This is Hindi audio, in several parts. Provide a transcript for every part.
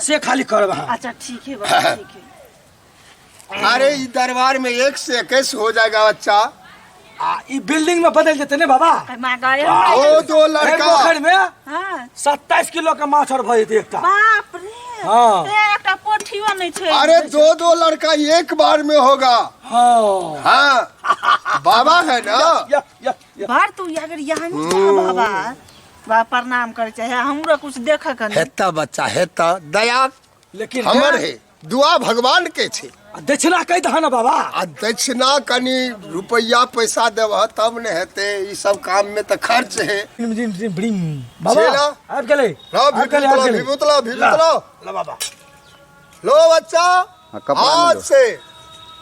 से खाली करवा। अच्छा ठीक है बाबा, ठीक है। अरे इस दरबार में 1 से 21 हो जाएगा बच्चा। बिल्डिंग में बदल देते ने बाबा। वो 2 लड़का पोखर में हाँ। 27 किलो का माछ और भई एकटा। बाप रे। हाँ। एकटा पोठियो नहीं छे। अरे 2 लड़का एक बार में होगा। हाँ हाँ बाबा है ना। बार तू अगर यहाँ बाबा बा प्रणाम करे चाहे हमरो कुछ देखा कर। हेता बच्चा हेता दया लेकिन हमर है दुआ भगवान के छे। दक्षिणा कही दहा ना बाबा। दक्षिणा कनी रुपया पैसा देव तब ने हेते। ई सब काम में तो खर्च है। बाबा आब गेले। लो बाबा लो बच्चा। आज से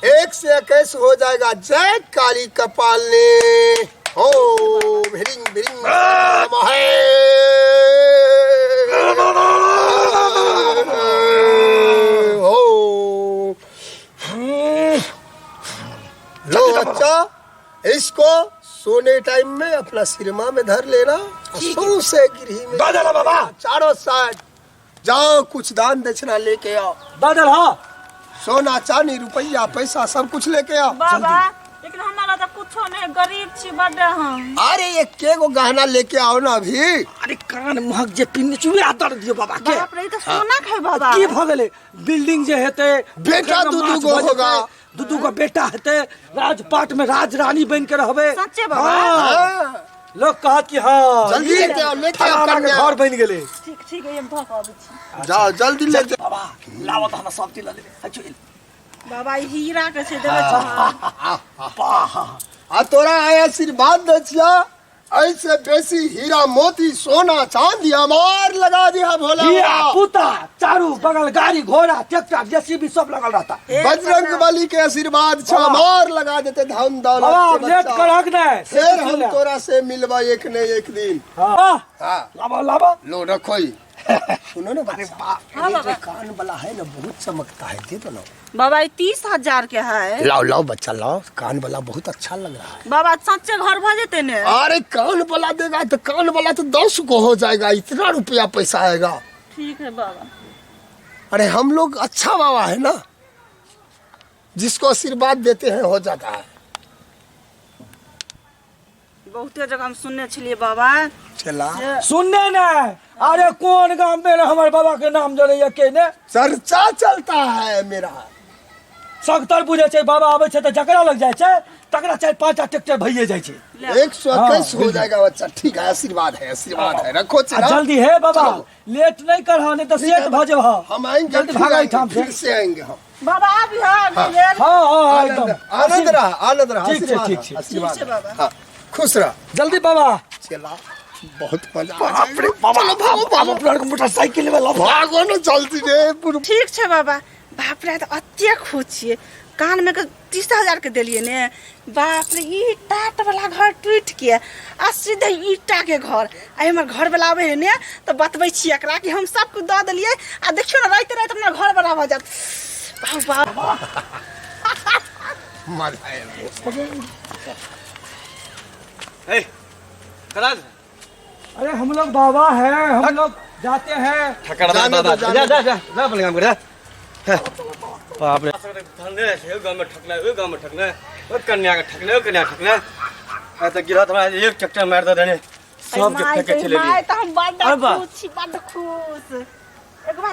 1 से 21 हो जाएगा। जय काली कपालनी हो भिरिंग भिरिंग नमः। लो बच्चा इसको सोने टाइम में अपना सिरमा में धर लेना। सौ से गिरही में बाबा चारों साइड जाओ कुछ दान दक्षिणा लेके आओ। दादल हाँ सोना चांदी रुपया पैसा सब कुछ लेके आओ। बाबा लेकिन हमारा तो कुछ नहीं, गरीब छी बड़े हम। अरे ये के गो गहना लेके आओ ना अभी। अरे कान महक जे पिन चुए आदर दियो बाबा के। बाप रे तो सोना खाए बाबा। की भ गेले बिल्डिंग जे हेते बेटा दू गो होगा। दू गो बेटा हेते राजपाट में राज रानी बन के रहबे। सच्चे बाबा। हाँ। लोग कहत कि हां जल्दी लेके आओ कन्या घर बन गेले। ठीक है हम धक आबै छी। जाओ जल्दी ले बाबा लावत हम सब चीज ले। बाबा हीरा के छे देबे छी। आ तोरा आशीर्वाद दे छिया। ऐसे बेसी हीरा मोती सोना चांदी हमार लगा दिया भोला। हीरा पुता चारू बगल गाड़ी घोड़ा ट्रैक्टर जेसीबी सब लगल रहता। बजरंग बली के आशीर्वाद छ हमार लगा देते धन दौलत बाबा के लेट बच्चा। करक नहीं फिर हम तोरा से मिलवा एक न एक दिन। हां हाँ लावा लो रखो ही। सुनो ना बच्चा ये जो कान वाला है ना बहुत चमकता है। दे दो ना बाबा 30,000 के है। लाओ लाओ बच्चा लाओ। कान वाला बहुत अच्छा लग रहा है। बाबा सच्चे घर भ जेते ने। अरे कान वाला देगा तो कान वाला तो 10 को हो जाएगा। इतना रुपया पैसा आएगा। ठीक है बाबा। अरे हम लोग अच्छा बाबा है ना जिसको आशीर्वाद देते हैं हो जाता है। बहुते जगह हम सुनने छलिए बाबा। चला सुनने ना। अरे कौन गांव में हमारे बाबा के नाम जड़े के ने चर्चा चलता है मेरा। सख्तर बुझे छे बाबा आवे छे त जकरा लग जाय छे तकरा 4-5 ट्रैक्टर भइए जाय छे। 121 हो जाएगा बच्चा। ठीक है आशीर्वाद है रखो चला। जल्दी है बाबा लेट नहीं कर नहीं तो सेट भ जेबा। हम आएंगे जल्दी भागा ठाम से। फिर से आएंगे हम। बाबा अभी हां गेल। हां एकदम आनंद रहा ठीक है, ठीक है। आशीर्वाद बाबा। हाँ खुश रहा। जल्दी बाबा। चला बहुत मजा बाप रे बाबा बाबा अपना मोटरसाइकिल में भागो ना जल्दी रे। ठीक छे बाबा। बाप रे तो अत्ते खुश छिए। कान में के 30,000 के देलिए ने। बाप रे ई टाट वाला घर टूट के आ सीधे ईटा के घर। आ हमर घर वाला आवे ने तो बतबै छी एकरा कि हम सब कुछ द देलिए। आ देखियो ना रात रात अपना घर बना भ जात। बाबा मजा ए कराज। अरे हम लोग बाबा हैं हम लोग जाते हैं। जा बलगाम कर बाप रे ठंडे से गांव में ठकना है गांव में ठकना है ओ कन्या का ठकना है कन्या ठकना है तो गिरा तुम्हारा एक चक्कर मार दे देने सब के फेंके चले गए। माय तो हम बड़ खुश छी बड़ खुश। एक बार